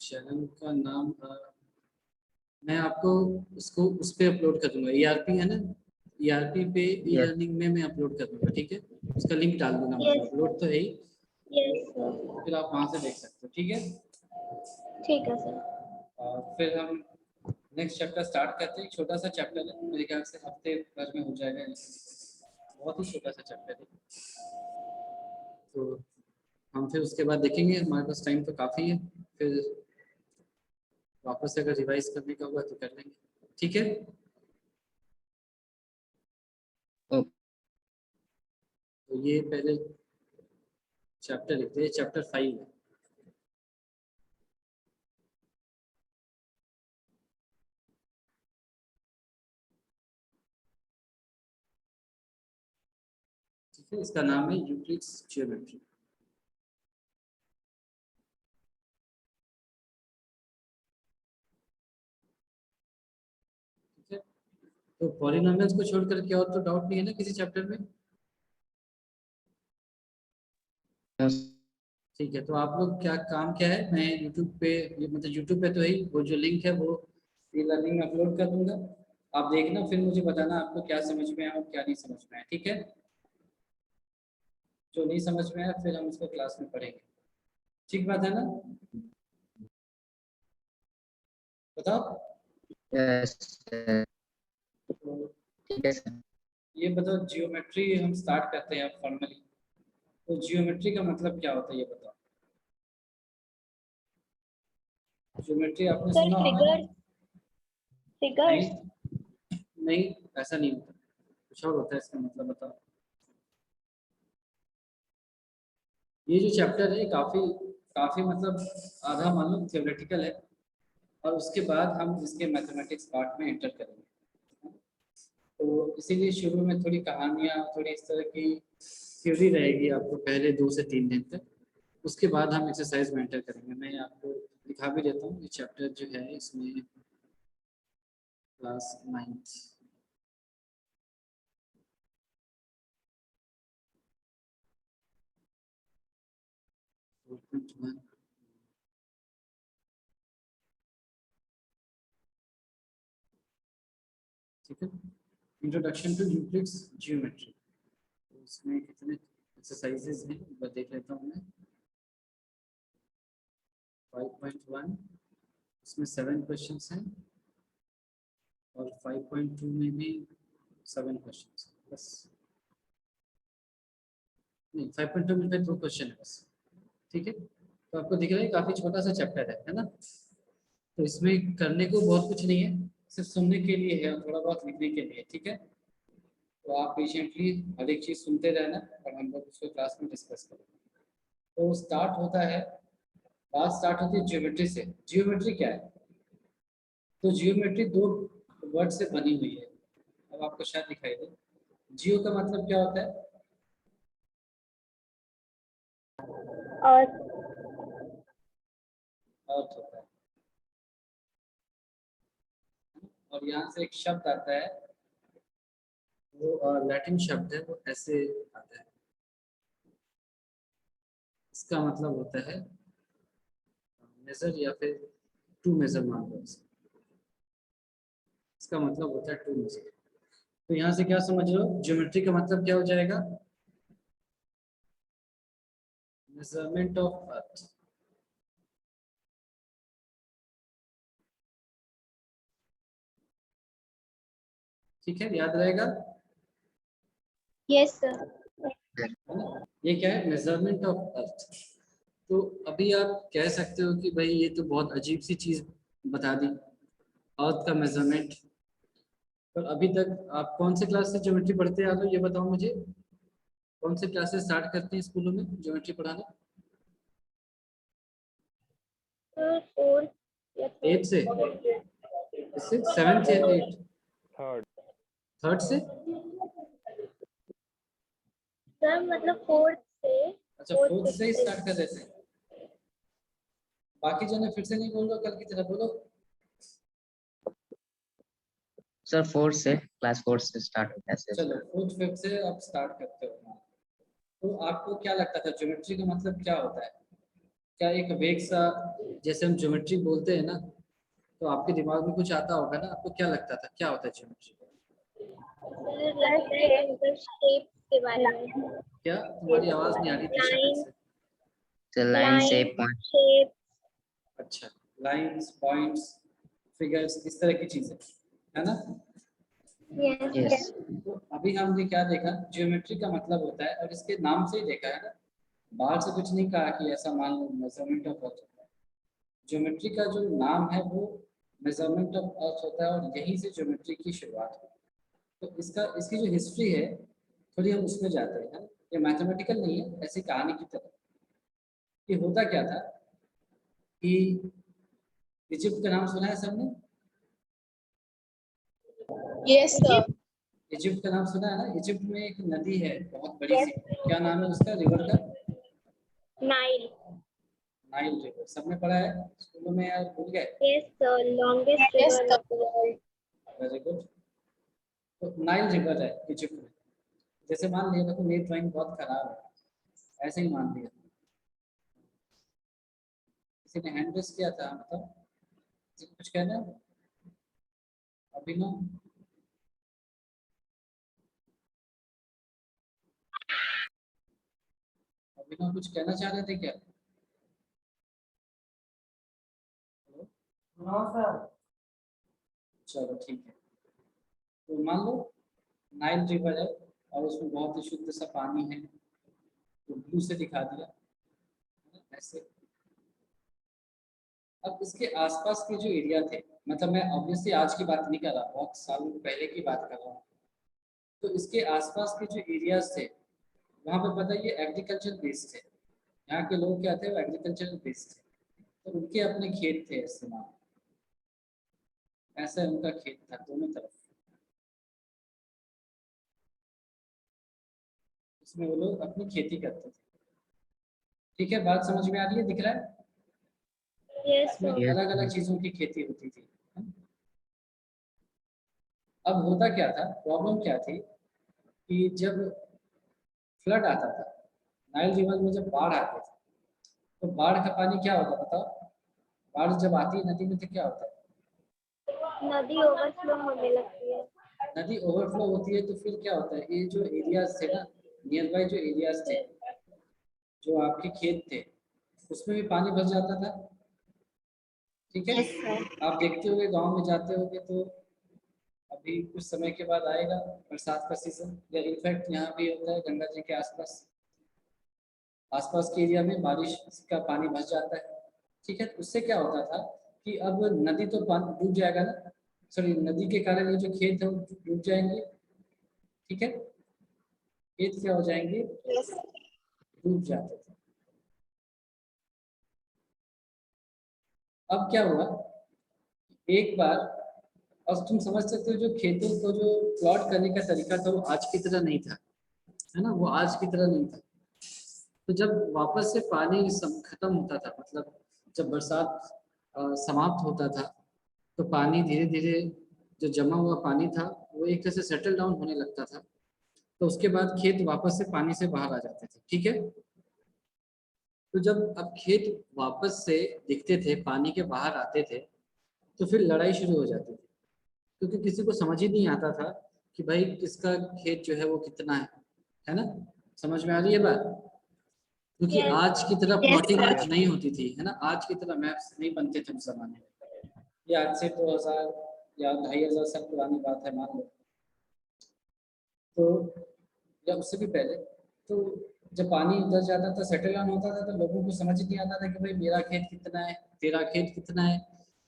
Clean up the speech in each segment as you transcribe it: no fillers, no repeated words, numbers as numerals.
Channel का नाम मैं आपको उसको उस पे अपलोड कर दूंगा। ईआरपी है ना, ईआरपी पे ई लर्निंग में मैं अपलोड कर दूंगा, ठीक है। उसका लिंक डाल दूंगा, मतलब अपलोड तो है ही। Yes sir. फिर आप वहां से देख सकते हो, ठीक है। ठीक है सर। फिर हम नेक्स्ट चैप्टर स्टार्ट करते हैं। छोटा सा चैप्टर है, मेरे ख्याल से हफ्ते भर में हो जाएगा, बहुत ही छोटा सा चैप्टर है। तो हम फिर उसके बाद देखेंगे, हमारे पास टाइम तो काफ़ी है। फिर वापस अगर रिवाइज करने का हुआ तो कर लेंगे, ठीक है। तो ये पहले चैप्टर लिखते हैं, चैप्टर 5 है। ठीक है, इसका नाम है यूक्लिड्स ज्योमेट्री। ठीक है, तो पॉलिनोमियल्स को छोड़ करके और तो डाउट नहीं है ना किसी चैप्टर में? ठीक है, तो आप लोग क्या काम क्या है, मैं यूट्यूब पे, मतलब यूट्यूब पे तो ही वो जो लिंक है वो ई लर्निंग में अपलोड कर दूंगा। आप देखना, फिर मुझे बताना आपको क्या समझ में आया और क्या नहीं समझ में आया, ठीक है। जो नहीं समझ में आया फिर हम उसको क्लास में पढ़ेंगे, ठीक बात है ना? बताओ। यस तो ठीक है सर। ये बताओ, जियोमेट्री हम स्टार्ट करते हैं अब फॉर्मली। तो जियोमेट्री का मतलब क्या होता है ये बताओ। ज्योमेट्री आपने सर सुना होगा ना? फिगर्स। फिगर्स। नहीं नहीं, ऐसा नहीं होता, कुछ और होता है इसका मतलब, बताओ। ये जो चैप्टर है काफ़ी काफ़ी मतलब आधा मालूम थियोरेटिकल है, और उसके बाद हम इसके मैथमेटिक्स पार्ट में एंटर करेंगे। तो इसीलिए शुरू में थोड़ी कहानियाँ, थोड़ी इस तरह की थ्योरी रहेगी आपको पहले 2 से 3 दिन तक। उसके बाद हम एक्सरसाइज में एंटर करेंगे। मैं आपको दिखा भी देता हूँ, ये चैप्टर जो है इसमें क्लास 9th। ठीक है, इंट्रोडक्शन टू यूक्लिड्स ज्योमेट्री। उसमें कितने एक्सरसाइजेज हैं वो देख लेता हूँ मैं। 5.1 इसमें 7 क्वेश्चंस हैं, और 5.2 में भी 7 क्वेश्चंस बस। नहीं, 5.2 में 2 क्वेश्चन है बस, ठीक है। तो आपको दिख रहा है काफ़ी छोटा सा चैप्टर है ना। तो इसमें करने को बहुत कुछ नहीं है, सिर्फ सुनने के लिए है और थोड़ा बहुत लिखने के लिए, ठीक है। तो आप पेशेंटली हर एक चीज़ सुनते रहना, और हम लोग उसको क्लास में डिस्कस करेंगे। तो स्टार्ट होता है, बात स्टार्ट होती है ज्योमेट्री से। जियोमेट्री क्या है? तो जियोमेट्री 2 वर्ड से बनी हुई है, अब आपको शायद दिखाई दे। जियो का मतलब क्या होता है? अर्थ। अर्थ होता है। और यहाँ से एक शब्द आता है, वो लैटिन शब्द है, वो ऐसे आता है। इसका मतलब होता है मेजर, या फिर टू मेजर मान लो इसे। इसका मतलब होता है टू मेजर। तो यहाँ से क्या समझ रहे हो, ज्योमेट्री का मतलब क्या हो जाएगा? Measurement of earth. ठीक है, याद रहेगा। Yes sir. है ना? ये क्या है, मेजरमेंट ऑफ अर्थ। तो अभी आप कह सकते हो कि भाई ये तो बहुत अजीब सी चीज बता दी, अर्थ का मेजरमेंट। पर अभी तक आप कौन से क्लास से ज्योमेट्री पढ़ते आ रहे हो ये बताओ मुझे। कौन से क्लासेस स्टार्ट करते हैं स्कूलों में ज्योमेट्री पढ़ाना? सर 4 या 8 से? इससे 7th या 8? थर्ड। थर्ड से? सर मतलब 4th से। अच्छा, 4th से ही स्टार्ट कर देते हैं। बाकी जने फिर से नहीं बोल रहे, कल की तरह बोलो। सर 4 से, क्लास 4 से स्टार्ट होता है सर। चलो 4th 5th से आप स्टार्ट करते हो। तो आपको क्या लगता था ज्योमेट्री का मतलब क्या होता है? क्या एक वेग सा, जैसे हम ज्योमेट्री बोलते हैं ना, तो आपके दिमाग में कुछ आता होगा ना, आपको क्या लगता था क्या होता है ज्योमेट्री? सर लगता है मतलब शेप के बारे में। क्या तुम्हारी आवाज नहीं आ रही थी शायद लाइन, से? Sir, line line, shape point. Shape. अच्छा, लाइंस, पॉइंट्स, फिगर्स, इस तरह की चीजें, है ना? यस। Yes. तो अभी हमने क्या देखा, ज्योमेट्री का मतलब होता है, और इसके नाम से ही देखा है ना, बाहर से कुछ नहीं कहा कि ऐसा मान लो मेजरमेंट ऑफ अर्थ होता है। ज्योमेट्री का जो नाम है वो मेजरमेंट ऑफ अर्थ होता है, और यहीं से ज्योमेट्री की शुरुआत हुई। तो इसकी जो हिस्ट्री है, थोड़ी हम उसमें जाते हैं, है ना? ये मैथमेटिकल नहीं है, ऐसी कहानी की तरह। कि होता क्या था कि इजिप्ट का नाम सुना है सबने? Yes, sir. इजिप्ट का नाम सुना है ना? इजिप्ट में एक नदी है बहुत बड़ी सी, क्या नाम है उसका, रिवर का? नाइल। नाइल रिवर, सबने पढ़ा है स्कूलों में या भूल गए? Yes sir, longest Yes, river sir. Of the world. Very good. तो नाइल रिवर है इजिप्ट में। जैसे मान लिया, देखो मेरी ड्राइंग बहुत खराब है, ऐसे ही मान लिया, किसी ने हैंड रेस किया था, मतलब किसी को कुछ कहना है? अभिनव, अभिनव कुछ कहना चाह रहे थे क्या? हाँ सर। चलो ठीक है। तो मान लो नाइल रिवर है, और उसमें बहुत ही शुद्ध सा पानी है, तो ब्लू से दिखा दिया, है ना? ऐसे। अब इसके आसपास के जो एरिया थे, मतलब मैं ऑब्वियसली आज की बात नहीं कर रहा, बहुत सालों पहले की बात कर रहा हूँ। तो इसके आसपास के जो एरियाज थे, वहाँ पे पता है ये एग्रीकल्चर बेस्ड थे। यहाँ के लोग क्या थे, वो एग्रीकल्चर बेस्ड थे, तो उनके अपने खेत थे, ऐसे मान, ऐसा उनका खेत था दोनों तरफ, उसमें वो लोग अपनी खेती करते थे। ठीक है, बात समझ में आ रही है, दिख रहा है? यस इसमें सर। Yes. अलग अलग चीजों की खेती होती थी। अब होता क्या था, प्रॉब्लम क्या थी, कि जब फ्लड आता था, नाइल रिवर में जब बाढ़ आती थी, तो बाढ़ का पानी क्या होता है बताओ? बाढ़ जब आती है नदी में तो क्या होता है? नदी ओवरफ्लो होने लगती है। नदी ओवरफ्लो होती है, तो फिर क्या होता है, ये जो एरियाज थे ना, नियर बाई जो एरियाज थे, जो आपके खेत थे, उसमें भी पानी भर जाता था। ठीक है, Yes, sir. आप देखते होगे, गांव में जाते होगे तो अभी कुछ समय के बाद आएगा बरसात का सीजन, या इनफैक्ट यहाँ भी होता है गंगा जी के आसपास, आसपास के एरिया में बारिश का पानी भर जाता है। ठीक है, उससे क्या होता था कि अब नदी तो पानी डूब जाएगा ना, सॉरी, नदी के कारण ये जो खेत है वो डूब जाएंगे। ठीक है, खेत क्या हो जाएंगे, Yes. डूब जाते थे। अब क्या हुआ, एक बार, अब तुम समझ सकते हो जो खेतों को जो प्लॉट करने का तरीका था, वो आज की तरह नहीं था, है ना? वो आज की तरह नहीं था। तो जब वापस से पानी खत्म होता था, मतलब जब बरसात समाप्त होता था, तो पानी धीरे धीरे, जो जमा हुआ पानी था, वो एक तरह से सेटल डाउन होने लगता था। तो उसके बाद खेत वापस से पानी से बाहर आ जाते थे। ठीक है, तो जब अब खेत वापस से दिखते थे, पानी के बाहर आते थे, तो फिर लड़ाई शुरू हो जाती थी, क्योंकि किसी को समझ ही नहीं आता था कि भाई किसका खेत जो है वो कितना है ना? समझ में आ रही है बात? क्योंकि यस। आज की तरह Yes, प्लॉटिंग sir. नहीं होती थी, है ना? आज की तरह मैप्स नहीं बनते थे उस जमाने में। ये आज से 2000 या 2500 साल पुरानी बात है, मान लो। तो या उससे भी पहले, तो जब पानी उधर जाता था, सेटल डाउन होता था, तो लोगों को समझ नहीं आता था कि भाई मेरा खेत कितना है, तेरा खेत कितना है,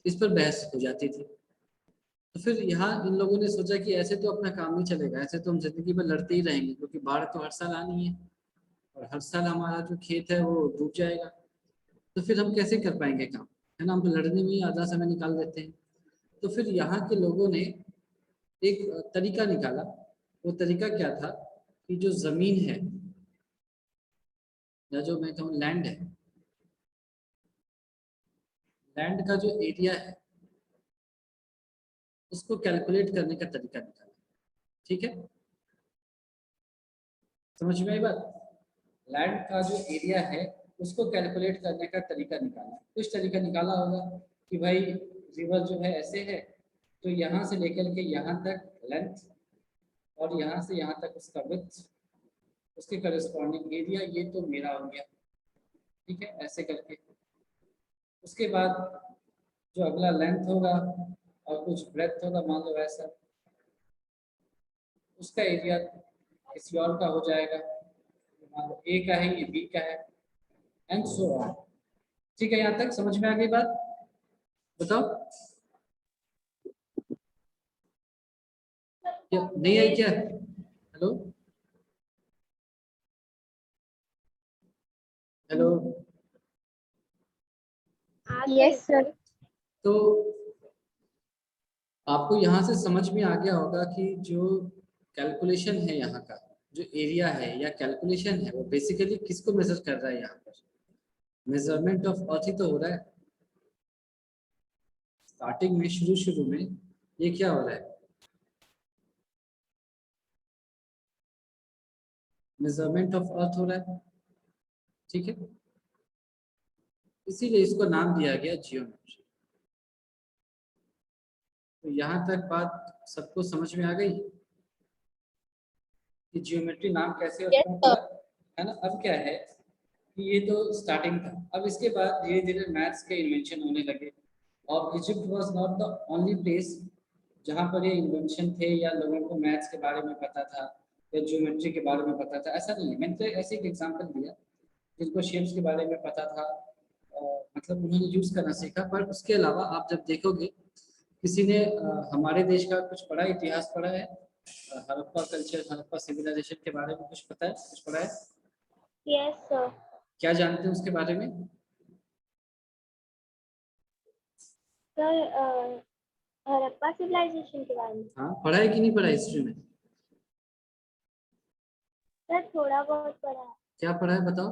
इस पर बहस हो जाती थी। तो फिर यहाँ इन लोगों ने सोचा कि ऐसे तो अपना काम नहीं चलेगा, ऐसे तो हम जिंदगी में लड़ते ही रहेंगे, क्योंकि बाढ़ तो हर साल आनी है, और हर साल हमारा जो खेत है वो डूब जाएगा। तो फिर हम कैसे कर पाएंगे काम, है ना? हम तो लड़ने में ही आधा समय निकाल देते हैं। तो फिर यहाँ के लोगों ने एक तरीका निकाला। वो तरीका क्या था, कि जो जमीन है, या जो मैं कहूँ लैंड है, लैंड का जो एरिया है, उसको कैलकुलेट करने का तरीका निकाला। ठीक है, समझ में आई बात? लैंड का जो एरिया है उसको कैलकुलेट करने का तरीका निकालना। कुछ तरीका निकाला होगा कि भाई रिवर जो है ऐसे है, तो यहाँ से लेकर के यहाँ तक लेंथ और यहाँ से यहाँ तक उसका विड्थ, उसके करस्पॉन्डिंग एरिया, ये तो मेरा हो गया। ठीक है, ऐसे करके उसके बाद जो अगला लेंथ होगा और कुछ ब्रेथ होगा, मान लो ऐसा, उसका एरिया किसी और का हो जाएगा, मान लो ए का है, ये बी का है, एंड सो ऑन। ठीक है, यहाँ तक समझ में आ गई बात? बताओ, क्या नहीं आई क्या? Hello hello. Yes sir. तो आपको यहाँ से समझ में आ गया होगा कि जो कैलकुलेशन है यहाँ का, जो एरिया है या कैलकुलेशन है, वो बेसिकली किसको मेजर कर रहा है? यहाँ पर मेजरमेंट ऑफ अर्थ ही तो हो रहा है। स्टार्टिंग में, शुरू शुरू में ये क्या हो रहा है? मेजरमेंट ऑफ अर्थ हो रहा है। ठीक है, इसीलिए इसको नाम दिया गया जियोमेट्री। तो यहाँ तक बात सबको समझ में आ गई कि जियोमेट्री नाम कैसे और Yes, क्यों पड़ा, है ना? अब क्या है कि ये तो स्टार्टिंग था। अब इसके बाद धीरे धीरे मैथ्स के इन्वेंशन होने लगे, और Egypt was not the only place जहाँ पर ये इन्वेंशन थे या लोगों को मैथ्स के बारे में पता था या ज्योमेट्री के बारे में पता था। ऐसा नहीं है, मैंने तो ऐसे एक एग्जांपल दिया जिनको शेप्स के बारे में पता था, मतलब उन्होंने यूज करना सीखा। पर उसके अलावा आप जब देखोगे, किसी ने हमारे देश का कुछ पढ़ा, इतिहास पढ़ा है, हड़प्पा कल्चर, हड़प्पा सिविलाइजेशन के बारे में कुछ पता है, कुछ पढ़ा है? yes sir. क्या जानते हैं उसके बारे में? सर हड़प्पा सिविलाइजेशन के बारे में हाँ, पढ़ा है कि नहीं पढ़ा हिस्ट्री में? सर थोड़ा बहुत पढ़ा है। क्या पढ़ा है बताओ?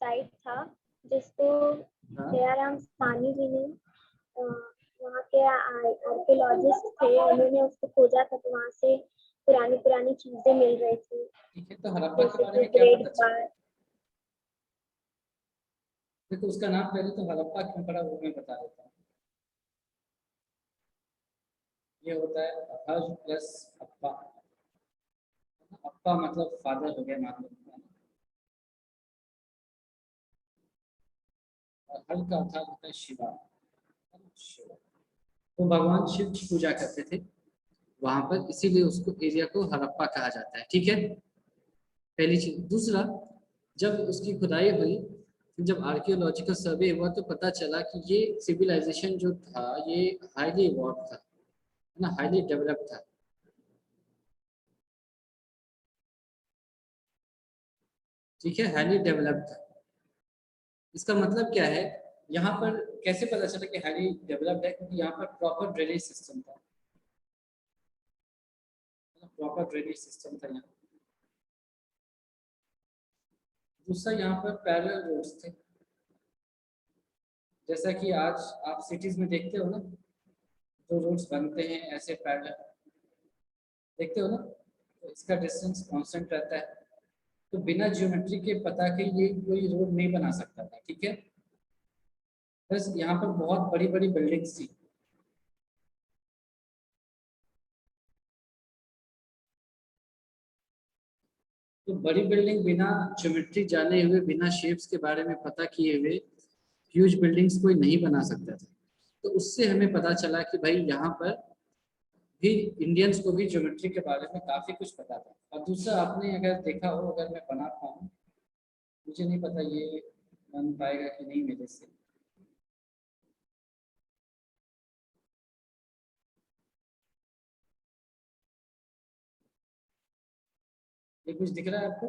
साइट था जिसको हाँ, दयाराम सानी जी ने वहाँ के आर्कियोलॉजिस्ट थे, उन्होंने उसको खोजा था, तो वहाँ से पुरानी पुरानी चीजें मिल रही थी, ठीक है। तो हड़प्पा के जैसे बारे कि में क्या ग्रेट पता चला? बार। देखो, उसका नाम पहले तो हड़प्पा क्यों पड़ा वो मैं बता देता हूँ। ये होता है हर प्लस अप्पा। अप्पा मतलब फादर हो गया, मान लो, और हर का अर्थ होता है शिवा। शिवा, तो भगवान शिव की पूजा करते थे वहां पर, इसीलिए उसको एरिया को हड़प्पा कहा जाता है। ठीक है, पहली चीज। दूसरा, जब उसकी खुदाई हुई, जब आर्कियोलॉजिकल सर्वे हुआ, तो पता चला कि ये सिविलाइजेशन जो था ये हाईली इवॉल्व था, है ना, हाईली डेवलप था। ठीक है, हाईली डेवलप था। इसका मतलब क्या है? यहाँ पर कैसे पता चला कि हाईली डेवलप्ड है? क्योंकि यहाँ पर प्रॉपर ड्रेनेज सिस्टम था, प्रॉपर ड्रेनेज सिस्टम था यहाँ। दूसरा, यहाँ पर पैरेलल रोड्स थे, जैसा कि आज आप सिटीज में देखते हो ना, जो रोड्स बनते हैं ऐसे पैरेलल, देखते हो ना, तो इसका डिस्टेंस कांस्टेंट रहता है। तो बिना ज्योमेट्री के पता के ये कोई रोड नहीं बना सकता था। ठीक है, बस यहाँ पर बहुत बड़ी बड़ी बिल्डिंग्स थी। तो बड़ी बिल्डिंग बिना ज्योमेट्री जाने हुए, बिना शेप्स के बारे में पता किए हुए ह्यूज बिल्डिंग्स कोई नहीं बना सकता था। तो उससे हमें पता चला कि भाई यहाँ पर भी इंडियंस को भी ज्योमेट्री के बारे में काफी कुछ पता था। और दूसरा, आपने अगर देखा हो, अगर मैं बना पाऊँ, मुझे नहीं पता ये बन पाएगा कि नहीं मेरे से। ये कुछ दिख रहा है आपको?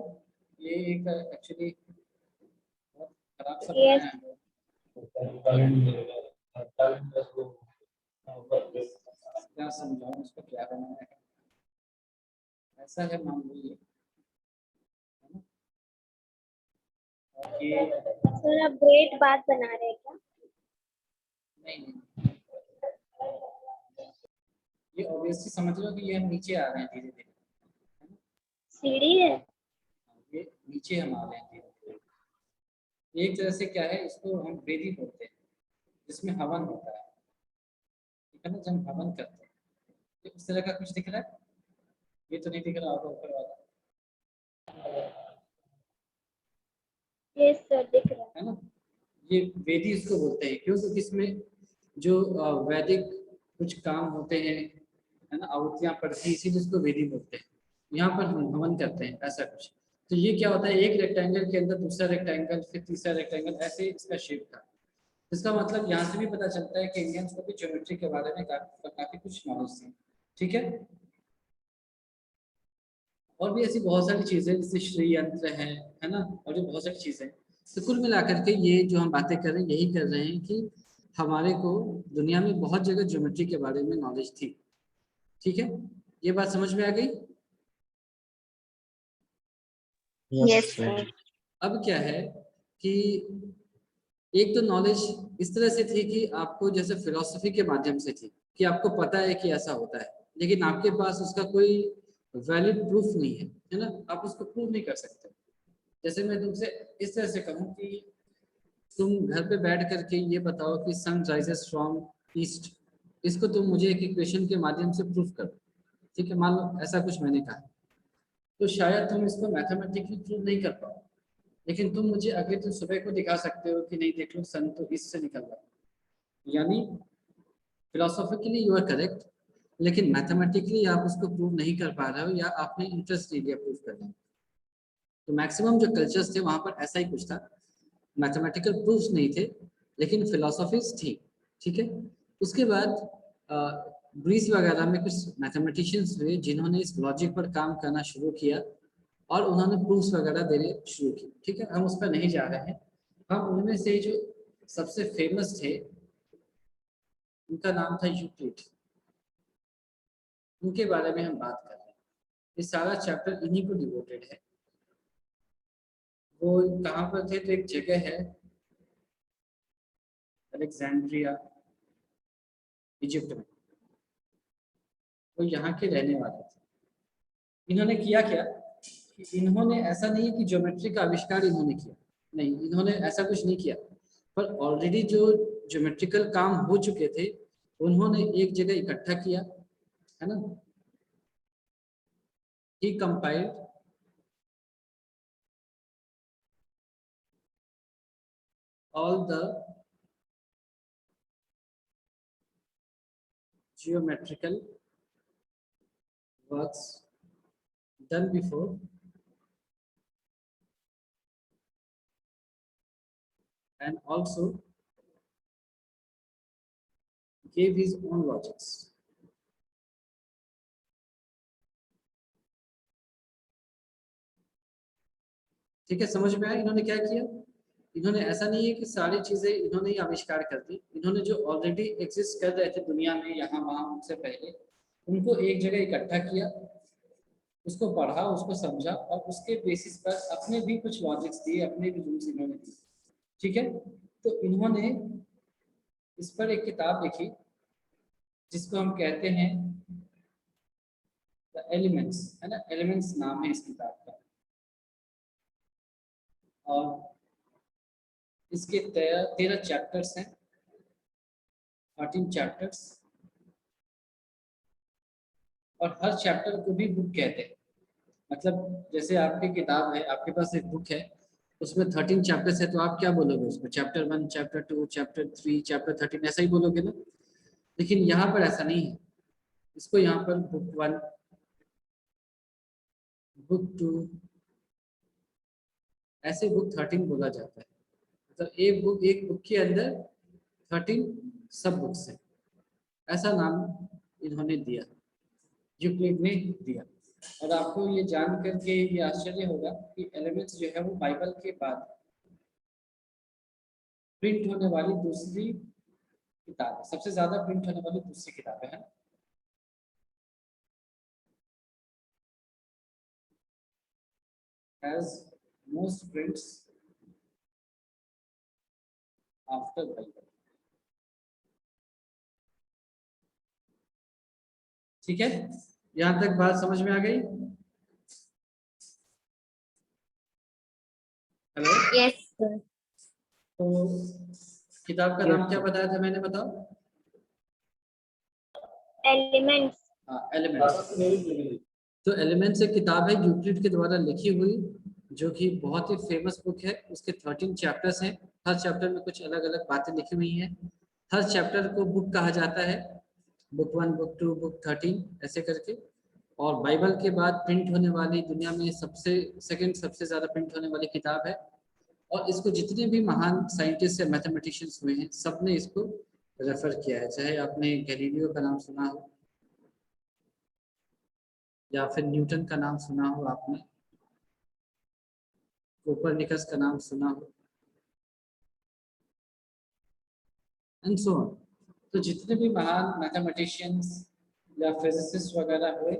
ये एक एक्चुअली बहुत खराब सा बनाया yes है। क्या समझाऊं इसको, क्या बनाया है? ऐसा है, मान लीजिए, है ना? और ये सर, आप ग्रेट बात बना रहे हैं क्या? नहीं नहीं, ये ऑब्वियसली समझ लो कि ये हम नीचे आ रहे हैं धीरे धीरे। सीढ़ी है। ये नीचे हम आ रहे हैं धीरे-धीरे। एक तरह से क्या है, इसको हम वेदी बोलते हैं, जिसमें हवन होता है, ठीक है ना, जब हम हवन करते हैं तो इस तरह का कुछ दिख रहा है। ये तो नहीं दिख रहा होगा ऊपर वाला, ये सर दिख रहा है। है ना। ये वेदी इसको बोलते हैं, क्यों? क्योंकि इसमें जो वैदिक कुछ काम होते हैं, है ना, आहुतियाँ पड़ती है, इसीलिए इसको वेदी बोलते हैं। यहाँ पर हम हवन करते हैं, ऐसा कुछ। तो ये क्या होता है, एक रेक्टेंगल के अंदर दूसरा रेक्टेंगल, फिर तीसरा रेक्टेंगल, ऐसे इसका शेप था। इसका मतलब यहाँ से भी पता चलता है कि इंडियंस को भी ज्योमेट्री के बारे में काफी कुछ नॉलेज थी, ठीक है। और भी ऐसी बहुत सारी चीजें जैसे श्री यंत्र है ना, और भी बहुत सारी चीजें। तो कुल मिलाकर के ये जो हम बातें कर रहे हैं, यही कर रहे हैं कि हमारे को दुनिया में बहुत जगह ज्योमेट्री के बारे में नॉलेज थी, ठीक है। ये बात समझ में आ गई। Yes, sir. अब क्या है कि एक तो नॉलेज इस तरह से थी कि आपको जैसे फिलॉसफी के माध्यम से थी कि आपको पता है कि ऐसा होता है, लेकिन आपके पास उसका कोई वैलिड प्रूफ नहीं है ना, आप उसको प्रूव नहीं कर सकते। जैसे मैं तुमसे इस तरह से कहूँ कि तुम घर पे बैठ करके ये बताओ कि सन राइजेस फ्रॉम ईस्ट, इसको तुम मुझे एक इक्वेशन के माध्यम से प्रूफ करो, ठीक है। मान लो ऐसा कुछ मैंने कहा, तो शायद तुम इसको मैथमेटिकली प्रूव नहीं कर पाओ, लेकिन तुम मुझे अगले दिन सुबह को दिखा सकते हो कि नहीं देख लो, सन तो ईस्ट से निकल रहा है। यानी फिलोसॉफिकली यू आर करेक्ट, लेकिन मैथमेटिकली आप उसको प्रूव नहीं कर पा रहे हो, या आपने इंटरेस्ट नहीं लिया प्रूव करने में। तो मैक्सिमम जो कल्चर्स थे वहां पर ऐसा ही कुछ था, मैथमेटिकल प्रूफ्स नहीं थे, लेकिन फिलोसॉफीज थी, ठीक है। उसके बाद ग्रीस वगैरह में कुछ मैथमेटिशियंस हुए जिन्होंने इस लॉजिक पर काम करना शुरू किया, और उन्होंने प्रूफ्स वगैरह देने शुरू किए, ठीक है। हम उस पर नहीं जा रहे हैं। हम उनमें से जो सबसे फेमस थे उनका नाम था यूक्लिड, उनके बारे में हम बात कर रहे हैं। ये सारा चैप्टर इन्हीं को डिवोटेड है। वो कहाँ पर थे, तो एक जगह है अलेक्जेंड्रिया, इजिप्ट में। वो यहाँ के रहने वाले थे। इन्होंने किया क्या कि इन्होंने, ऐसा नहीं है कि ज्योमेट्री का आविष्कार इन्होंने किया, नहीं, इन्होंने ऐसा कुछ नहीं किया, पर ऑलरेडी जो ज्योमेट्रिकल काम हो चुके थे उन्होंने एक जगह इकट्ठा किया, है ना। ही compiled all the geometrical works done before and also gave his own logics. ठीक है, समझ में आया इन्होंने क्या किया। इन्होंने ऐसा नहीं है कि सारी चीजें इन्होंने ही आविष्कार कर दी, इन्होंने जो ऑलरेडी एग्जिस्ट कर रहे थे दुनिया में यहाँ वहाँ उनसे पहले, उनको एक जगह इकट्ठा किया, उसको पढ़ा, उसको समझा, और उसके बेसिस पर अपने भी कुछ लॉजिक्स दिए, अपने भी रूल्स इन्होंने दिए, ठीक है। तो इन्होंने इस पर एक किताब लिखी जिसको हम कहते हैं द एलिमेंट्स, है ना, एलिमेंट्स नाम है इस किताब का। और इसके 13 चैप्टर्स हैं, 13 चैप्टर्स, और हर चैप्टर को भी बुक कहते हैं। मतलब जैसे आपकी किताब है, आपके पास एक बुक है, उसमें 13 चैप्टर्स है, तो आप क्या बोलोगे उसमें, चैप्टर 1, चैप्टर 2, चैप्टर 3, चैप्टर 13, ऐसा ही बोलोगे ना। लेकिन यहाँ पर ऐसा नहीं है, इसको यहाँ पर बुक 1, बुक 2, ऐसे बुक 13 बोला जाता है। मतलब एक बुक के अंदर 13 सब बुक्स हैं, ऐसा नाम इन्होंने दिया, यूक्लिड ने दिया। और आपको ये जान करके ये आश्चर्य होगा कि एलिमेंट्स जो है वो बाइबल के बाद प्रिंट होने वाली दूसरी किताब है, सबसे ज्यादा प्रिंट होने वाली दूसरी किताब है। Has most prints after Bible। ठीक है, यहाँ तक बात समझ में आ गई। हेलो। Yes sir. तो किताब का Yes, नाम क्या sir. बताया था मैंने, बताओ? एलिमेंट्स। हाँ, एलिमेंट्स। तो एलिमेंट्स एक किताब है यूक्लिड के द्वारा लिखी हुई, जो कि बहुत ही फेमस बुक है। उसके 13 चैप्टर्स हैं। हर चैप्टर में कुछ अलग अलग बातें लिखी हुई हैं। हर चैप्टर को बुक कहा जाता है, बुक 1, बुक 2, बुक 13 ऐसे करके। और बाइबल के बाद प्रिंट होने वाली दुनिया में सेकंड सबसे ज़्यादा प्रिंट होने वाली किताब है। और इसको जितने भी महान साइंटिस्ट या मैथमेटिशियंस हुए हैं, सब ने इसको रेफर किया है। चाहे आपने गैलीलियो का नाम सुना हो, या फिर न्यूटन का नाम सुना हो आपने, कोपरनिकस का नाम सुना हो, एंड सो ऑन। तो जितने भी महान मैथमेटिशियंस या फिजिसिस्ट वगैरह हुए,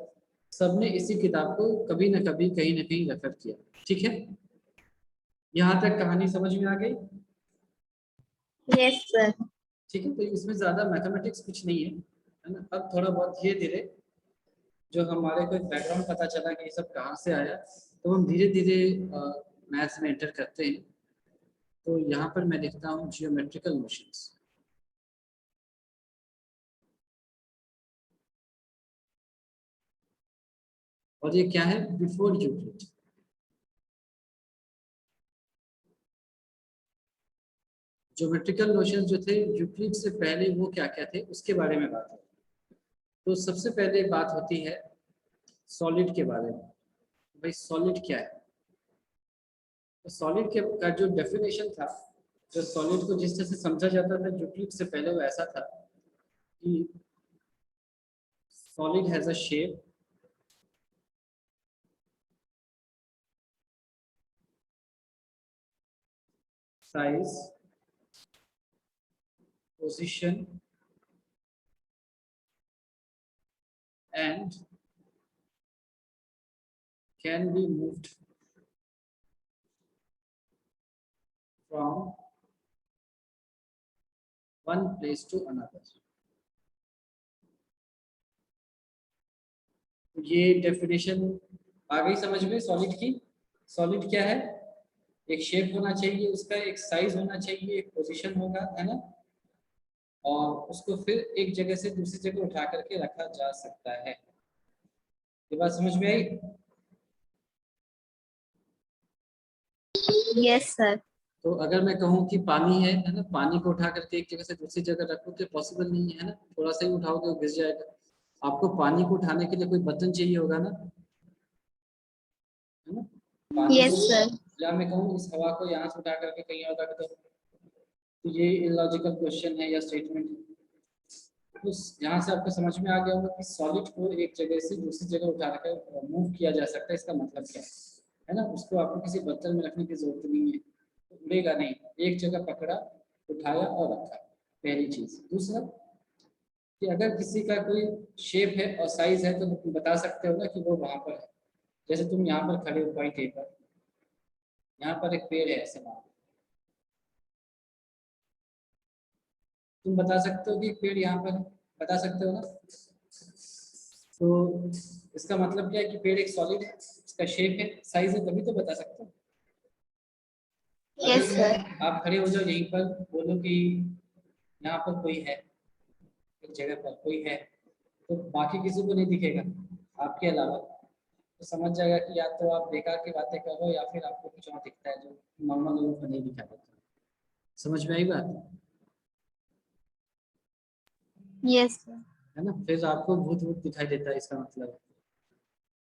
सबने इसी किताब को कभी न कभी कहीं न कहीं रेफर किया। ठीक है, यहाँ तक कहानी समझ में आ गई? Yes sir. ठीक है, तो इसमें ज़्यादा मैथमेटिक्स कुछ नहीं है ना। अब थोड़ा बहुत धीरे धीरे जो हमारे को बैकग्राउंड पता चला कि ये सब कहाँ से आया, तो हम धीरे धीरे मैथ्स में एंटर करते हैं। तो यहाँ पर मैं लिखता हूँ जियोमेट्रिकल मोशंस। और ये क्या है? Before Euclid. ज्योमेट्रिकल नोशन जो थे यूक्लिड से पहले, वो क्या क्या थे उसके बारे में बात है। तो सबसे पहले बात होती है सॉलिड के बारे में। भाई सॉलिड क्या है? तो सॉलिड के का जो डेफिनेशन था, जो सॉलिड को जिस तरह से समझा जाता था यूक्लिड से पहले, वो ऐसा था कि solid has a shape, size, position and can be moved from one place to another. ये डेफिनेशन आ गई समझ में सॉलिड की? सॉलिड क्या है? एक शेप होना चाहिए उसका, एक साइज होना चाहिए, एक पोजीशन होगा, है ना। और उसको फिर एक जगह से दूसरी जगह उठा करके रखा जा सकता है। ये बात समझ में आई? Yes sir. तो अगर मैं कहूँ कि पानी है ना, पानी को उठा करके एक जगह से दूसरी जगह रखो तो पॉसिबल नहीं है ना। थोड़ा सा ही उठाओगे वो गिर जाएगा। आपको पानी को उठाने के लिए कोई बर्तन चाहिए होगा ना, है ना। पानी यस को, सर। या मैं कहूँ इस हवा को यहाँ से उठा करके कहीं और रख दो, तो ये इलॉजिकल क्वेश्चन है या स्टेटमेंट है। तो यहाँ से आपको समझ में आ गया होगा कि सॉलिड को एक जगह से दूसरी जगह उठा कर मूव किया जा सकता है। इसका मतलब क्या है ना। उसको आपको किसी बर्तन में रखने की जरूरत नहीं है, तो उड़ेगा नहीं। एक जगह पकड़ा, उठाया और रखा, पहली चीज। दूसरा कि अगर किसी का कोई शेप है और साइज है, तो तुम बता सकते हो ना कि वो वहां पर है। जैसे तुम यहाँ पर खड़े हो पॉइंट ए पर, यहाँ पर एक पेड़ है ऐसे मान, तुम बता सकते हो कि पेड़ यहाँ पर है, बता सकते हो ना। तो इसका मतलब क्या है कि पेड़ एक सॉलिड है, इसका शेप है, साइज है, तभी तो बता सकते हो। Yes sir. आप खड़े हो जाओ यहीं पर, बोलो कि यहाँ पर कोई है, एक जगह पर कोई है, तो बाकी किसी को नहीं दिखेगा आपके अलावा। तो समझ जाएगा कि या तो आप बेकार की बातें कर रहे हो, या फिर आपको कुछ और दिखता है जो नॉर्मल लोगों को नहीं दिखा देता। समझ में आई बात? Yes sir. है ना। फिर आपको भूत भूत दिखाई देता है, इसका मतलब है।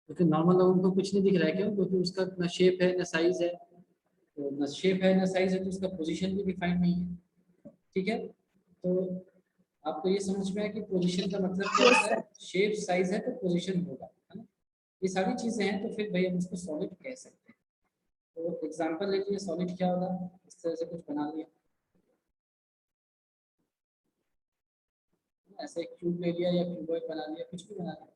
क्योंकि नॉर्मल लोगों को कुछ नहीं दिख रहा है, क्यों? क्योंकि उसका ना शेप है ना साइज है। तो ना शेप है ना साइज है, तो उसका पोजीशन भी डिफाइंड नहीं है। ठीक है, तो आपको ये समझ में आया कि पोजीशन का मतलब क्या यस होता है। सर। शेप साइज है तो पोजीशन होगा, है ना। ये सारी चीजें हैं, तो फिर भाई हम उसको सॉलिड कह सकते हैं। तो एग्जांपल ले लीजिए, सॉलिड क्या होगा। इस तरह से कुछ बना लिया, ऐसे एक क्यूब ले लिया या क्यूबॉइड बना लिया, कुछ भी बना लिया।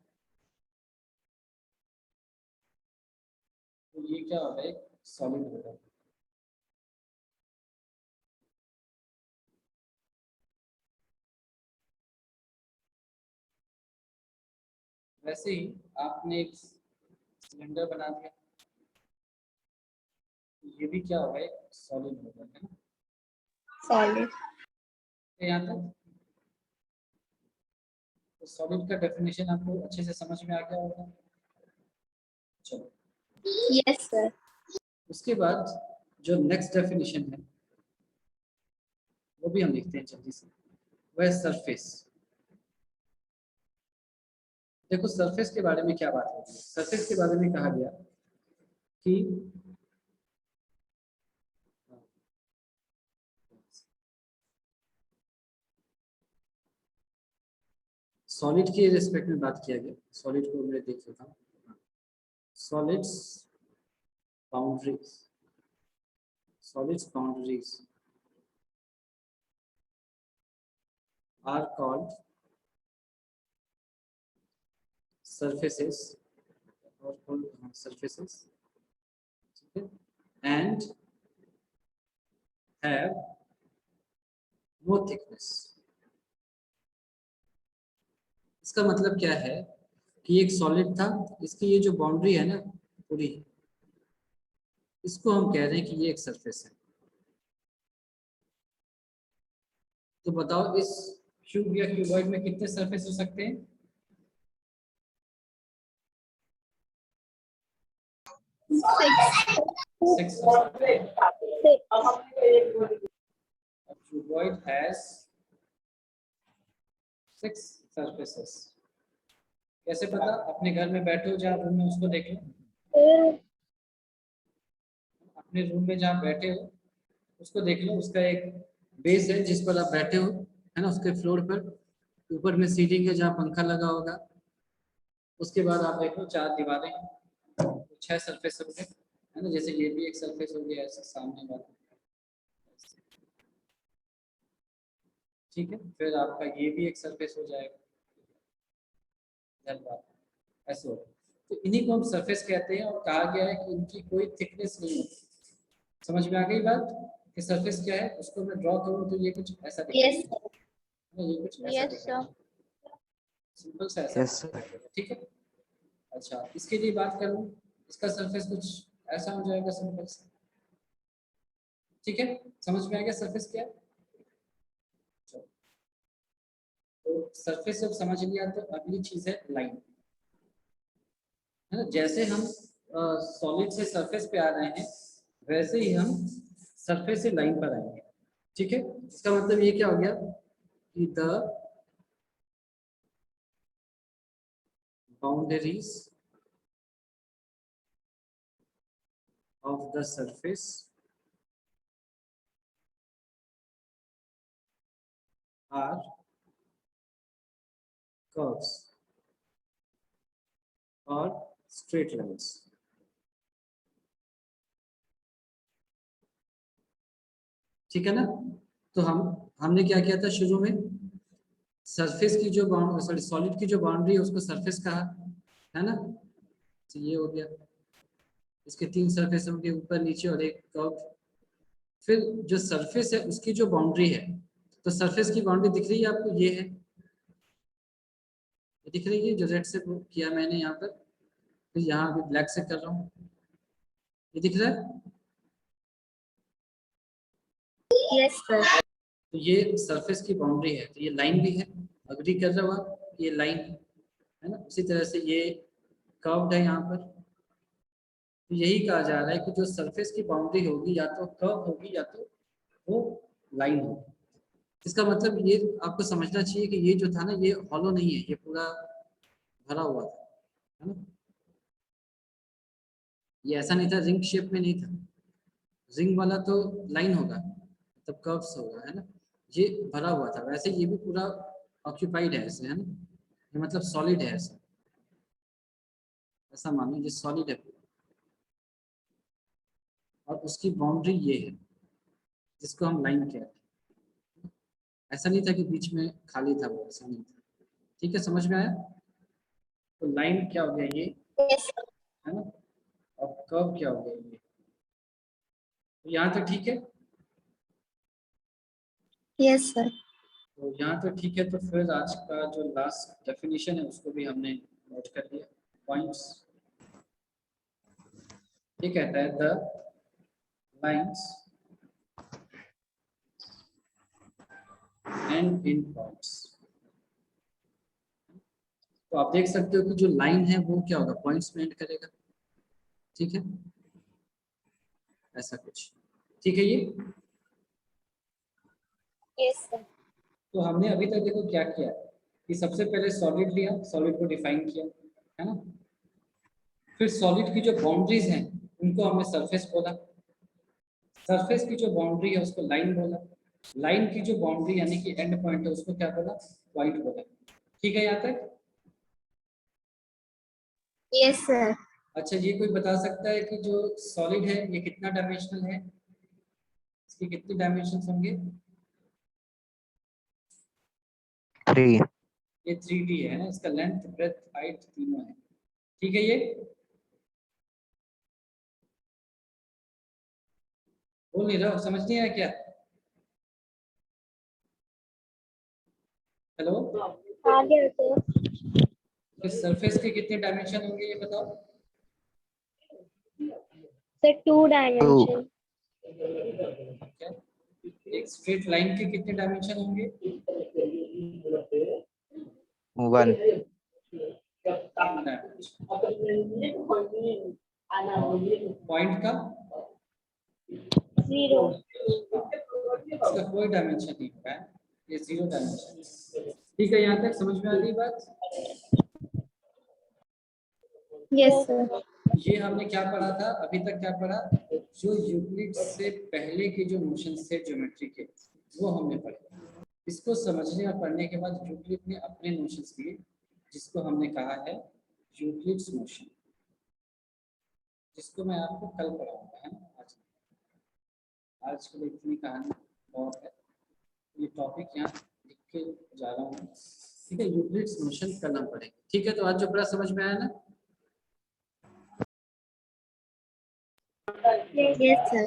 तो ये क्या होगा? एक सॉलिड होगा। वैसे ही आपने एक सिलेंडर बना दिया, ये भी क्या होगा, एक सॉलिड होगा, है ना। सॉलिड। तो यहाँ तक तो सॉलिड का डेफिनेशन आपको अच्छे से समझ में आ गया होगा। चलो यस सर। उसके बाद जो नेक्स्ट डेफिनेशन है वो भी हम लिखते हैं जल्दी से, वह है सरफेस। देखो सरफेस के बारे में क्या बात होती है। सरफेस के बारे में कहा गया कि सॉलिड के रिस्पेक्ट में बात किया गया। सॉलिड को मैं देख लेता हूँ। Solids boundaries, solids boundaries are called surfaces or called surfaces, okay, and have no thickness। इसका मतलब क्या है कि एक सॉलिड था, इसकी ये जो बाउंड्री है ना पूरी, इसको हम कह रहे हैं कि ये एक सरफेस है। तो बताओ इस क्यूब या क्यूबॉइड में कितने सरफेस हो सकते हैं? Six A cuboid has 6 surfaces। कैसे पता? अपने घर में बैठे हो जहाँ रूम में, उसको देख लो। अपने रूम में जहाँ बैठे हो उसको देख लो, उसका एक बेस है जिस पर आप बैठे हो, है ना। उसके फ्लोर पर ऊपर में सीलिंग है जहाँ पंखा लगा होगा। उसके बाद आप देखो 4 दीवारें हैं, तो 6 सरफेस हो गए, है ना। जैसे ये भी एक सरफेस हो गया, ऐसे सामने वाला, ठीक है। फिर आपका ये भी एक सरफेस हो जाएगा, ऐसे हो। तो इन्हीं को हम सरफेस कहते हैं और कहा गया है कि इनकी कोई थिकनेस नहीं होती। समझ में आ गई बात कि सरफेस क्या है? उसको मैं ड्रॉ करूं तो ये कुछ ऐसा दिखेगा। यस ये कुछ ऐसा यस दिखेगा, सर। सिंपल सा ऐसा Yes, दिखेगा, sir. ठीक है। अच्छा इसके लिए बात करूं, इसका सरफेस कुछ ऐसा हो जाएगा, सिंपल सा, ठीक है। समझ में आ गया सरफेस क्या है? तो सरफेस जब समझ लिया तो अगली चीज है लाइन, है ना। जैसे हम सॉलिड से सरफेस पे आ रहे हैं वैसे ही हम सरफेस से लाइन पर आएंगे, ठीक है। इसका मतलब ये क्या हो गया कि the boundaries of the surface are curves और स्ट्रेट लाइंस। ठीक है ना। तो हमने क्या किया था शुरू में, सरफेस की जो बाउंड्री, सॉरी सॉलिड की जो बाउंड्री है उसको सरफेस कहा, है ना। तो ये हो गया, इसके 3 सरफेस होंगे, ऊपर नीचे और एक कर्व। फिर जो सरफेस है उसकी जो बाउंड्री है, तो सरफेस की बाउंड्री दिख रही है आपको, ये है, ये दिख रही है जो रेड से किया मैंने यहाँ पर, फिर यहाँ भी ब्लैक से कर रहा हूँ, ये दिख रहा है। Yes sir. तो ये सरफेस की बाउंड्री है, तो ये लाइन भी है, अग्री कर रहे हो आप, ये लाइन है ना। उसी तरह से ये कर्व्ड है यहाँ पर। तो यही कहा जा रहा है कि जो सरफेस की बाउंड्री होगी या तो कर्व होगी या तो वो लाइन होगी। इसका मतलब ये आपको समझना चाहिए कि ये जो था ना ये हॉलो नहीं है, ये पूरा भरा हुआ था, है ना। ये ऐसा नहीं था, रिंग शेप में नहीं था। रिंग वाला तो लाइन होगा, तब कर्व्स होगा, है ना। ये भरा हुआ था, वैसे ये भी पूरा ऑक्यूपाइड है ऐसे, है ना। ये मतलब सॉलिड है ऐसा, ऐसा मानो ये सॉलिड है पूरा। और उसकी बाउंड्री ये है जिसको हम लाइन कहते हैं। ऐसा नहीं था कि बीच में खाली था, वो ऐसा नहीं था, ठीक है। समझ में आया? तो लाइन क्या हो गया ये, यस है ना। और कर्व क्या हो गया ये। तो यहाँ तक ठीक है। Yes sir. तो यहाँ तक ठीक है। तो फिर आज का जो लास्ट डेफिनेशन है उसको भी हमने नोट कर लिया, पॉइंट्स। ये कहता है the lines and in points। तो आप देख सकते हो कि जो लाइन है वो क्या होगा, पॉइंट्स में एंड करेगा, ठीक है, ऐसा कुछ, ठीक है ये। Yes sir. तो हमने अभी तक देखो क्या किया कि सबसे पहले सॉलिड लिया, सॉलिड को डिफाइन किया, है ना, फिर सॉलिड की जो बाउंड्रीज हैं उनको हमने सरफेस बोला, सरफेस की जो बाउंड्री है उसको लाइन बोला, लाइन की जो बाउंड्री यानी कि एंड पॉइंट है उसको क्या बोला, पॉइंट बोला, ठीक है यहाँ तक। Yes sir. अच्छा ये कोई बता सकता है कि जो सॉलिड है ये कितना डायमेंशनल है, इसके कितने डायमेंशंस होंगे? 3। ये 3D है ना, इसका लेंथ ब्रेथ हाइट तीनों है, ठीक है ये। बोल नहीं रहा, समझ नहीं आया क्या? हेलो, आ गया सर। तो सरफेस के कितने डायमेंशन होंगे ये बताओ? Sir 2 dimension. क्या एक स्ट्रेट लाइन के कितने डायमेंशन होंगे? 1। पॉइंट का 0। इसका कोई डायमेंशन नहीं होगा, ये 0 डायमेंशन, ठीक है, यहाँ तक समझ में आ गई बात? Yes sir. ये हमने क्या पढ़ा था अभी तक, क्या पढ़ा, जो यूक्लिड से पहले के जो मोशन से ज्योमेट्री के वो हमने पढ़े। इसको समझने और पढ़ने के बाद यूक्लिड ने अपने नोशंस दिए जिसको हमने कहा है यूक्लिड्स मोशन, जिसको मैं आपको कल पढ़ाऊंगा, है ना। आज के लिए इतनी कहानी बहुत है, ये टॉपिक यहाँ लिख के जा रहा हूँ, ठीक है, यूक्लिड्स मोशन करना पड़ेगा, ठीक है। तो आज जो पढ़ा समझ में आया ना? Yes sir.